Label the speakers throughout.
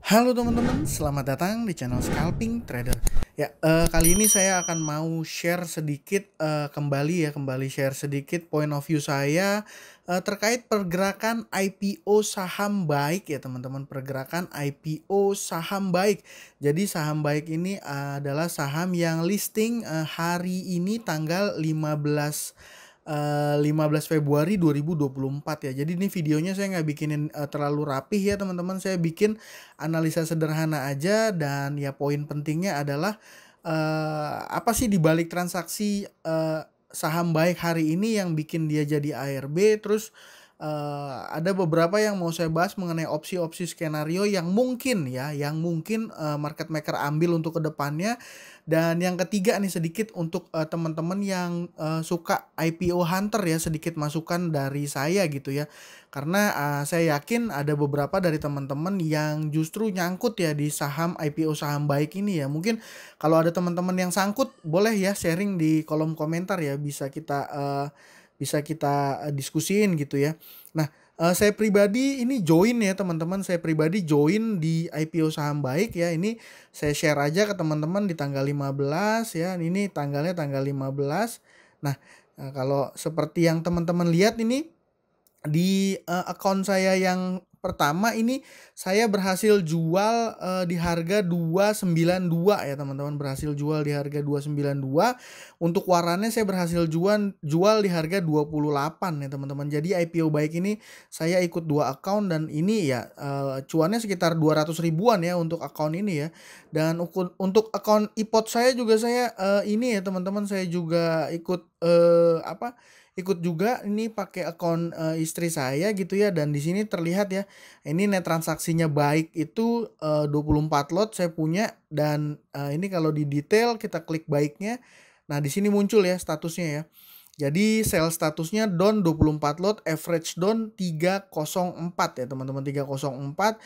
Speaker 1: Halo teman-teman, selamat datang di channel Scalping Trader. Ya, kali ini saya akan mau share sedikit kembali share sedikit point of view saya terkait pergerakan IPO saham baik ya teman-teman, pergerakan IPO saham baik. Jadi saham baik ini adalah saham yang listing hari ini tanggal 15 Februari 2024 ya. Jadi ini videonya saya nggak bikinin terlalu rapih ya teman-teman. Saya bikin analisa sederhana aja dan ya poin pentingnya adalah apa sih dibalik transaksi saham baik hari ini yang bikin dia jadi ARB. Terus ada beberapa yang mau saya bahas mengenai opsi-opsi skenario yang mungkin market maker ambil untuk kedepannya. Dan yang ketiga nih sedikit untuk teman-teman yang suka IPO hunter ya, sedikit masukan dari saya gitu ya. Karena saya yakin ada beberapa dari teman-teman yang justru nyangkut ya di saham IPO saham baik ini ya. Mungkin kalau ada teman-teman yang sangkut boleh ya sharing di kolom komentar ya, bisa kita diskusiin gitu ya. Nah, saya pribadi ini join ya teman-teman, saya pribadi join di IPO saham baik ya. Ini saya share aja ke teman-teman di tanggal 15 ya. Ini tanggalnya tanggal 15. Nah, kalau seperti yang teman-teman lihat ini di akun saya yang pertama ini saya berhasil jual di harga 292 ya teman-teman, berhasil jual di harga 292. Untuk warannya saya berhasil jual di harga 28 ya teman-teman. Jadi IPO baik ini saya ikut dua account dan ini ya cuannya sekitar 200 ribuan ya untuk account ini ya. Dan untuk account iPod saya juga saya ini ya teman-teman, saya juga ikut ikut juga ini pakai akun istri saya gitu ya. Dan di sini terlihat ya, ini net transaksinya baik itu 24 lot saya punya. Dan ini kalau di detail kita klik baiknya, nah di sini muncul ya statusnya ya. Jadi sell statusnya down 24 lot, average down 304 ya teman-teman, 304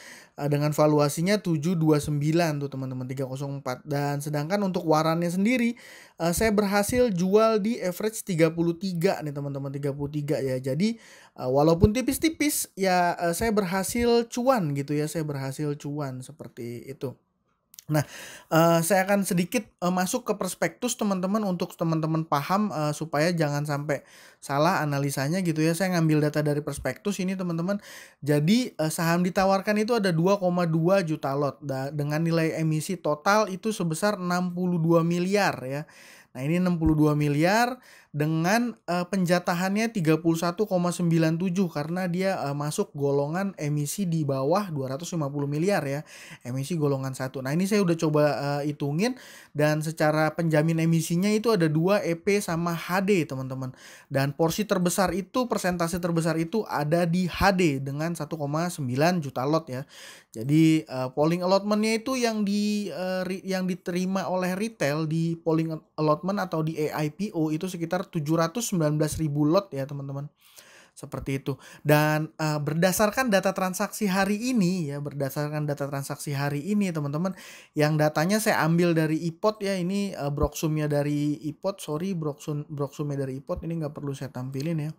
Speaker 1: dengan valuasinya 729 tuh teman-teman, 304. Dan sedangkan untuk warannya sendiri saya berhasil jual di average 33 nih teman-teman, 33 ya. Jadi walaupun tipis-tipis ya saya berhasil cuan gitu ya, saya berhasil cuan seperti itu. Nah, saya akan sedikit masuk ke prospektus teman-teman untuk teman-teman paham supaya jangan sampai salah analisanya gitu ya. Saya ngambil data dari prospektus ini teman-teman. Jadi saham ditawarkan itu ada 2,2 juta lot dengan nilai emisi total itu sebesar 62 miliar ya. Nah, ini 62 miliar dengan penjatahannya 31,97 karena dia masuk golongan emisi di bawah 250 miliar ya. Emisi golongan 1. Nah, ini saya udah coba hitungin dan secara penjamin emisinya itu ada 2 EP sama HD teman-teman. Dan porsi terbesar itu, persentase terbesar itu ada di HD dengan 1,9 juta lot ya. Jadi polling allotment-nya itu yang diterima oleh retail di polling allotment atau di AIPO itu sekitar 719.000 lot ya teman-teman. Seperti itu. Dan berdasarkan data transaksi hari ini ya, berdasarkan data transaksi hari ini teman-teman, yang datanya saya ambil dari iPod ya. Ini broksumnya dari iPod, sorry, broksumnya dari iPod ini nggak perlu saya tampilin ya.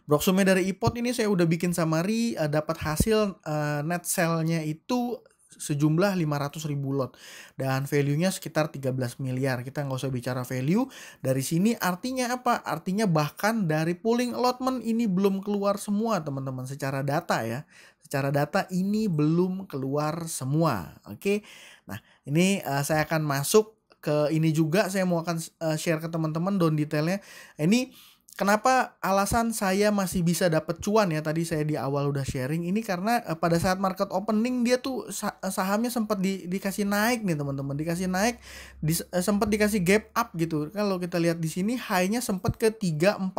Speaker 1: Broksumnya dari iPod ini saya udah bikin summary, dapat hasil net sell-nya itu sejumlah 500.000 lot dan value-nya sekitar 13 miliar. Kita nggak usah bicara value. Dari sini artinya apa? Artinya bahkan dari pooling allotment ini belum keluar semua teman-teman, secara data ya. Secara data ini belum keluar semua. Oke. Nah, ini saya akan masuk ke ini juga, saya mau akan share ke teman-teman down detailnya. Ini kenapa alasan saya masih bisa dapat cuan ya, tadi saya di awal udah sharing ini karena pada saat market opening dia tuh sahamnya sempat dikasih naik nih teman-teman, dikasih naik, sempat dikasih gap up gitu. Kalau kita lihat di sini high-nya sempat ke 346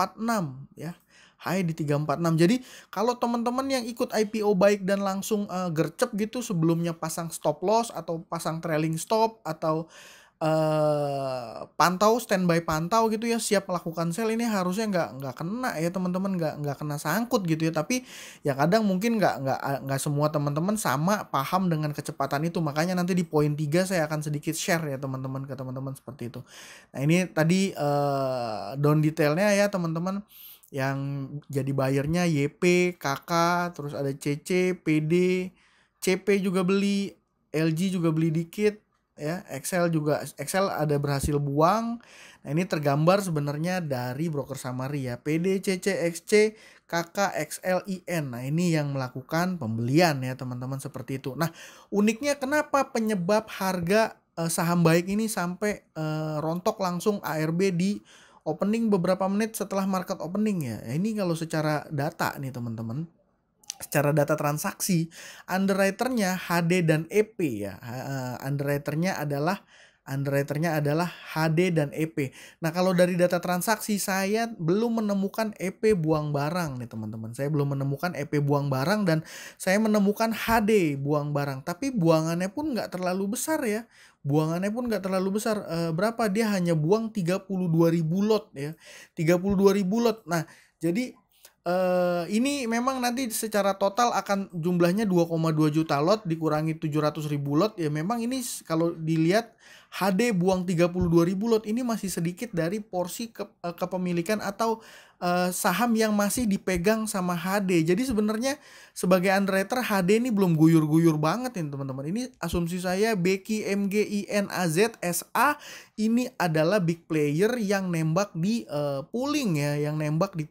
Speaker 1: ya. High di 346. Jadi kalau teman-teman yang ikut IPO baik dan langsung gercep gitu sebelumnya pasang stop loss atau pasang trailing stop atau standby pantau gitu ya, siap melakukan sell, ini harusnya nggak kena ya teman-teman, nggak kena sangkut gitu ya. Tapi ya kadang mungkin nggak semua teman-teman sama paham dengan kecepatan itu, makanya nanti di poin 3 saya akan sedikit share ya teman-teman ke teman-teman seperti itu. Nah, ini tadi down detailnya ya teman-teman, yang jadi buyernya YP, KK, terus ada CC, PD, CP juga beli, LG juga beli dikit ya, Excel ada berhasil buang. Nah, ini tergambar sebenarnya dari broker summary ya, PDCCXC KKXLIN. Nah, ini yang melakukan pembelian ya teman-teman, seperti itu. Nah, uniknya kenapa penyebab harga saham baik ini sampai rontok langsung ARB di opening beberapa menit setelah market opening ya. Ini kalau secara data nih teman-teman, secara data transaksi, underwriternya HD dan EP ya. Underwriternya adalah HD dan EP. Nah, kalau dari data transaksi saya belum menemukan EP buang barang nih teman-teman. Saya belum menemukan EP buang barang dan saya menemukan HD buang barang. Tapi buangannya pun nggak terlalu besar ya. Berapa? Dia hanya buang 32.000 lot ya. 32.000 lot. Nah, jadi ini memang nanti secara total akan jumlahnya 2,2 juta lot dikurangi 700.000 lot ya, memang ini kalau dilihat HD buang 32.000 lot ini masih sedikit dari porsi kepemilikan atau saham yang masih dipegang sama HD. Jadi sebenarnya sebagai underwriter HD ini belum guyur-guyur banget ini teman-teman. Ini asumsi saya Beki MGINAZ SA ini adalah big player yang nembak di pooling ya, yang nembak di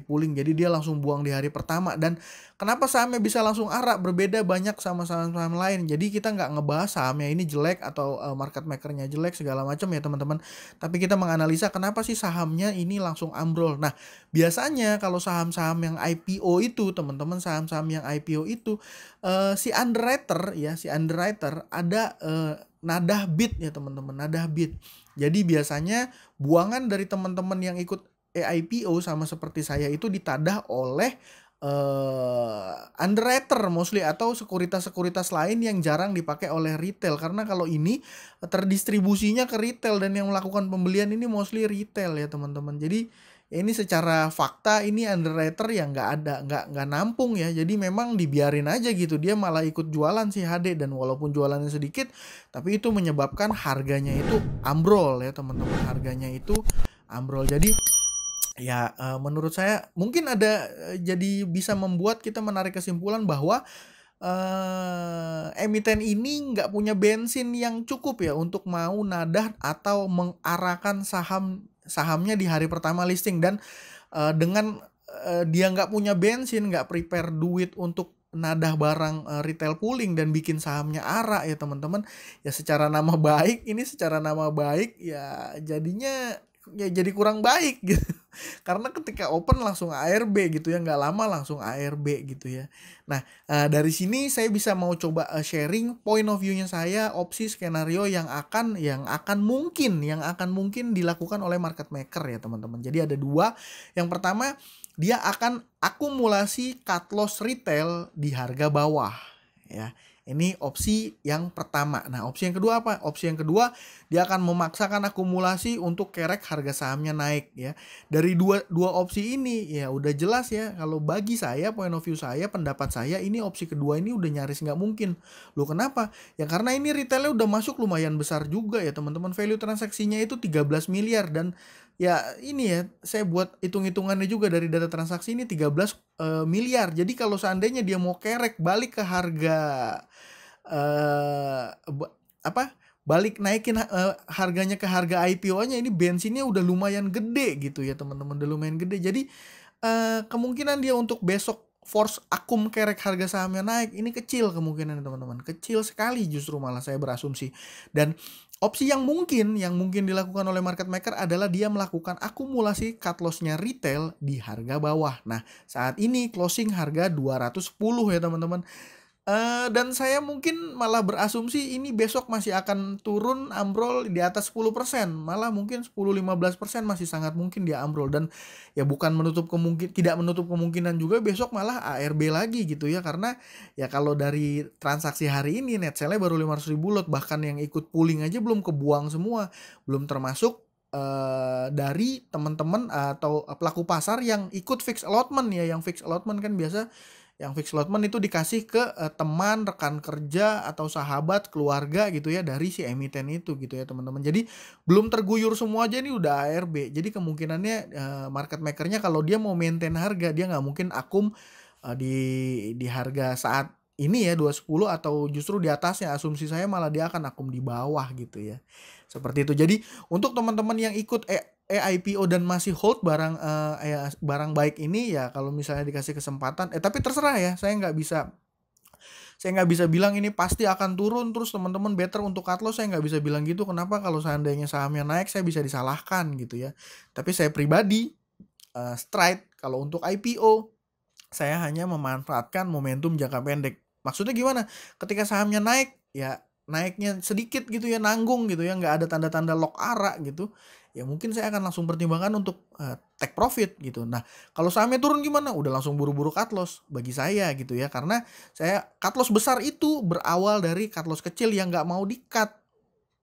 Speaker 1: pooling. Jadi dia langsung buang di hari pertama. Dan kenapa sahamnya bisa langsung arak berbeda banyak sama saham-saham lain. Jadi kita nggak ngebahas sahamnya ini jelek atau market makernya jelek segala macam ya teman-teman. Tapi kita menganalisa kenapa sih sahamnya ini langsung ambrol. Nah, biasanya kalau saham-saham yang IPO itu teman-teman, saham-saham yang IPO itu si underwriter ada nadah bid ya teman-teman, nadah bid. Jadi biasanya buangan dari teman-teman yang ikut IPO sama seperti saya itu ditadah oleh underwriter mostly atau sekuritas-sekuritas lain yang jarang dipakai oleh retail, karena kalau ini terdistribusinya ke retail dan yang melakukan pembelian ini mostly retail ya teman-teman. Jadi ini secara fakta ini underwriter yang nggak nampung ya, jadi memang dibiarin aja gitu, dia malah ikut jualan si HD dan walaupun jualannya sedikit tapi itu menyebabkan harganya itu ambrol ya teman-teman, harganya itu ambrol. Jadi ya menurut saya mungkin ada jadi bisa membuat kita menarik kesimpulan bahwa emiten ini nggak punya bensin yang cukup ya untuk mau nadah atau mengarahkan sahamnya di hari pertama listing. Dan dengan dia nggak punya bensin, nggak prepare duit untuk nadah barang retail pooling dan bikin sahamnya arak ya teman-teman, ya secara nama baik ya jadinya ya jadi kurang baik gitu. Karena ketika open langsung ARB gitu ya, nggak lama langsung ARB gitu ya. Nah, dari sini saya bisa mau coba sharing point of view-nya saya, opsi skenario yang akan mungkin dilakukan oleh market maker ya teman-teman. Jadi ada dua. Yang pertama, dia akan akumulasi cut loss retail di harga bawah ya. Ini opsi yang pertama. Nah, opsi yang kedua apa? Opsi yang kedua, dia akan memaksakan akumulasi untuk kerek harga sahamnya naik ya. Dari dua opsi ini ya udah jelas ya, kalau bagi saya, point of view saya, pendapat saya, ini opsi kedua ini udah nyaris nggak mungkin. Loh kenapa? Ya karena ini retailnya udah masuk lumayan besar juga ya teman-teman. Value transaksinya itu 13 miliar dan ya ini ya, saya buat hitung-hitungannya juga dari data transaksi ini 13 miliar. Jadi kalau seandainya dia mau kerek balik ke harga balik naikin harganya ke harga IPO-nya, ini bensinnya udah lumayan gede gitu ya teman-teman, udah lumayan gede. Jadi kemungkinan dia untuk besok force akum kerek harga sahamnya naik ini kecil kemungkinan teman-teman, kecil sekali justru malah saya berasumsi. Dan opsi yang mungkin dilakukan oleh market maker adalah dia melakukan akumulasi cut loss-nya retail di harga bawah. Nah, saat ini closing harga 210 ya teman-teman. Dan saya mungkin malah berasumsi ini besok masih akan turun ambrol di atas 10%. Malah mungkin 10-15% masih sangat mungkin dia ambrol. Dan ya tidak menutup kemungkinan juga besok malah ARB lagi gitu ya. Karena ya kalau dari transaksi hari ini net sale-nya baru 500.000 lot. Bahkan yang ikut pooling aja belum kebuang semua. Belum termasuk dari teman-teman atau pelaku pasar yang ikut fixed allotment ya. Yang fixed allotment kan biasa, yang fixed allotment itu dikasih ke teman, rekan kerja, atau sahabat, keluarga gitu ya dari si emiten itu gitu ya teman-teman. Jadi belum terguyur semua aja nih udah ARB. Jadi kemungkinannya market makernya kalau dia mau maintain harga, dia nggak mungkin akum di harga saat ini ya 210 atau justru di atasnya. Asumsi saya malah dia akan akum di bawah gitu ya. Seperti itu. Jadi untuk teman-teman yang ikut IPO dan masih hold barang baik ini ya, kalau misalnya dikasih kesempatan, tapi terserah ya, saya nggak bisa bilang ini pasti akan turun terus teman-teman better untuk cut loss, saya nggak bisa bilang gitu. Kenapa? Kalau seandainya sahamnya naik saya bisa disalahkan gitu ya. Tapi saya pribadi straight kalau untuk IPO saya hanya memanfaatkan momentum jangka pendek. Maksudnya gimana? Ketika sahamnya naik ya naiknya sedikit gitu ya, nanggung gitu ya, nggak ada tanda-tanda lock arah gitu, ya mungkin saya akan langsung pertimbangkan untuk take profit gitu. Nah, kalau sahamnya turun gimana? Udah langsung buru-buru cut loss bagi saya gitu ya, karena saya cut loss besar itu berawal dari cut loss kecil yang nggak mau di-cut,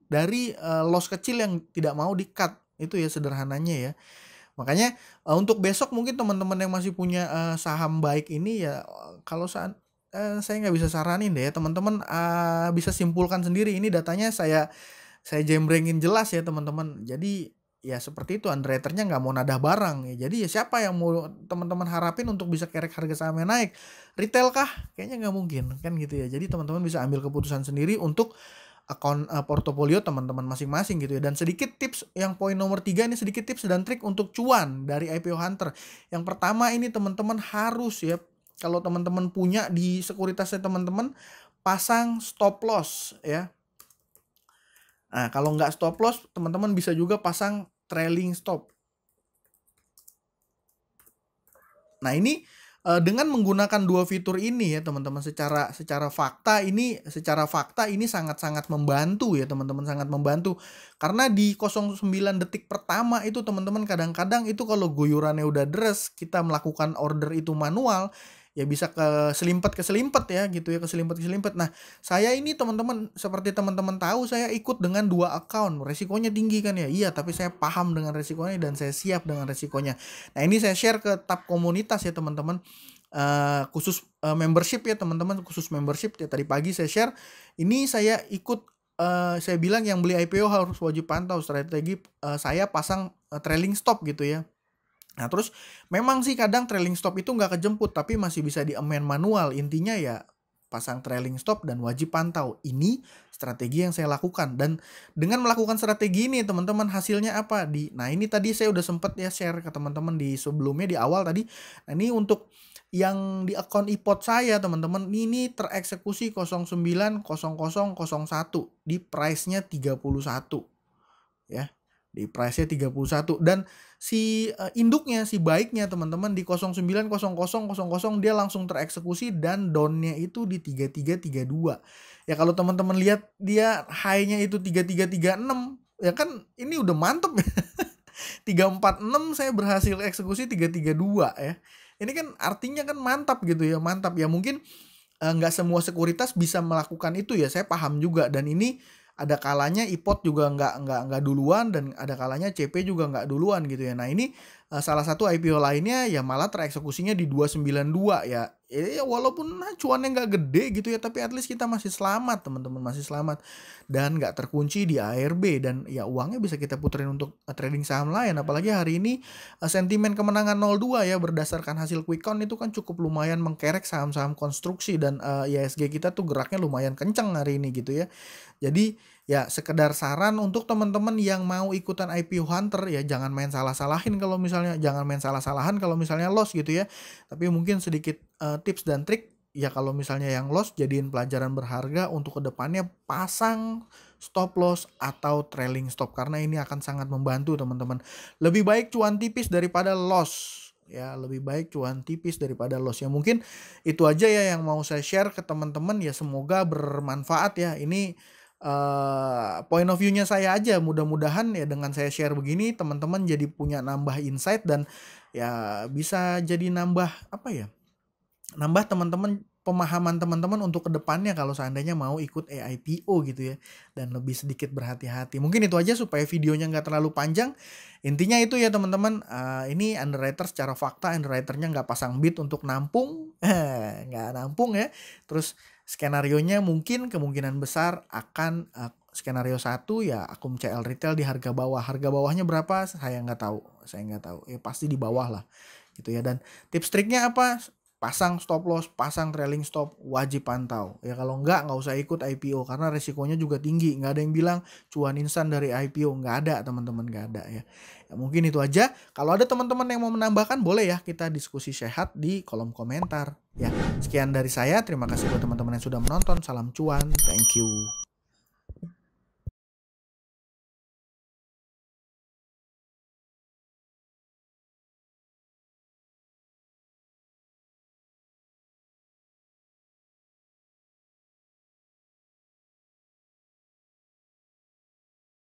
Speaker 1: dari loss kecil yang tidak mau di-cut, itu ya sederhananya ya. Makanya untuk besok mungkin teman-teman yang masih punya saham baik ini ya, kalau saya nggak bisa saranin deh ya, teman-teman bisa simpulkan sendiri. Ini datanya saya jembrengin jelas ya teman-teman. Jadi ya seperti itu, underwriter-nya nggak mau nadah barang ya. Jadi ya siapa yang mau teman-teman harapin untuk bisa kerek harga sahamnya naik? Retail kah? Kayaknya nggak mungkin kan gitu ya. Jadi teman-teman bisa ambil keputusan sendiri untuk akun portofolio teman-teman masing-masing gitu ya. Dan sedikit tips, yang poin nomor 3 ini sedikit tips dan trik untuk cuan dari IPO Hunter. Yang pertama ini teman-teman harus ya, kalau teman-teman punya di sekuritasnya teman-teman, pasang stop loss ya. Nah, kalau nggak stop loss, teman-teman bisa juga pasang trailing stop. Nah, ini dengan menggunakan dua fitur ini ya teman-teman, secara fakta ini sangat-sangat membantu ya teman-teman, sangat membantu. Karena di 09 detik pertama itu teman-teman, kadang-kadang itu kalau guyurannya udah deres, kita melakukan order itu manual, ya bisa keselimpet ya gitu ya, keselimpet. Nah, saya ini teman-teman, seperti teman-teman tahu, saya ikut dengan 2 account. Resikonya tinggi kan ya? Iya, tapi saya paham dengan resikonya dan saya siap dengan resikonya. Nah, ini saya share ke tab komunitas ya teman-teman. Khusus membership ya teman-teman, khusus membership ya, tadi pagi saya share. Ini saya ikut, saya bilang yang beli IPO harus wajib pantau strategi, saya pasang trailing stop gitu ya. Nah, terus memang sih kadang trailing stop itu nggak kejemput, tapi masih bisa di-amend manual. Intinya ya pasang trailing stop dan wajib pantau. Ini strategi yang saya lakukan. Dan dengan melakukan strategi ini teman-teman, hasilnya apa? Nah, ini tadi saya udah sempet ya share ke teman-teman di sebelumnya, di awal tadi. Nah, ini untuk yang di akun iPod saya teman-teman, ini tereksekusi 090001 di price-nya 31 ya. Di price-nya 31, dan si induknya, si baiknya teman-teman di 090000 dia langsung tereksekusi dan down-nya itu di 3332. Ya kalau teman-teman lihat dia high-nya itu 3336, ya kan ini udah mantep ya. 346 saya berhasil eksekusi 332 ya. Ini kan artinya kan mantap gitu ya, mantap ya. Mungkin nggak semua sekuritas bisa melakukan itu ya, saya paham juga. Dan ini ada kalanya iPod juga nggak duluan, dan ada kalanya CP juga nggak duluan gitu ya. Nah, ini salah satu IPO lainnya ya malah tereksekusinya di 292 ya. Ya walaupun cuannya nggak gede gitu ya, tapi at least kita masih selamat teman-teman, masih selamat. Dan nggak terkunci di ARB, dan ya uangnya bisa kita puterin untuk trading saham lain. Apalagi hari ini sentimen kemenangan 0-2 ya, berdasarkan hasil quick count itu kan cukup lumayan mengkerek saham-saham konstruksi, dan IHSG kita tuh geraknya lumayan kenceng hari ini gitu ya. Jadi ya sekedar saran untuk teman-teman yang mau ikutan IPO Hunter ya, jangan main salah-salahan kalau misalnya loss gitu ya. Tapi mungkin sedikit tips dan trik ya, kalau misalnya yang loss jadiin pelajaran berharga untuk kedepannya, pasang stop loss atau trailing stop, karena ini akan sangat membantu teman-teman. Lebih baik cuan tipis daripada loss ya, lebih baik cuan tipis daripada loss ya. Mungkin itu aja ya yang mau saya share ke teman-teman ya, semoga bermanfaat ya. Ini point of view-nya saya aja, mudah-mudahan ya dengan saya share begini teman-teman jadi punya nambah insight, dan ya bisa jadi nambah teman-teman pemahaman teman-teman untuk kedepannya kalau seandainya mau ikut IPO gitu ya, dan lebih sedikit berhati-hati. Mungkin itu aja supaya videonya nggak terlalu panjang. Intinya itu ya teman-teman, ini underwriter secara fakta, underwriternya nggak pasang bid untuk nampung, nggak nampung ya. Terus skenarionya mungkin kemungkinan besar akan skenario 1 ya akum CL retail di harga bawah. Harga bawahnya berapa? Saya nggak tahu. Ya pasti di bawah lah gitu ya. Dan tips triknya apa? pasang stop loss, pasang trailing stop, wajib pantau. Ya kalau nggak usah ikut IPO karena resikonya juga tinggi. Nggak ada yang bilang cuan instan dari IPO, nggak ada teman-teman, nggak ada ya. Ya mungkin itu aja. Kalau ada teman-teman yang mau menambahkan boleh ya kita diskusi sehat di kolom komentar. Ya sekian dari saya. Terima kasih buat teman-teman yang sudah menonton. Salam cuan. Thank you.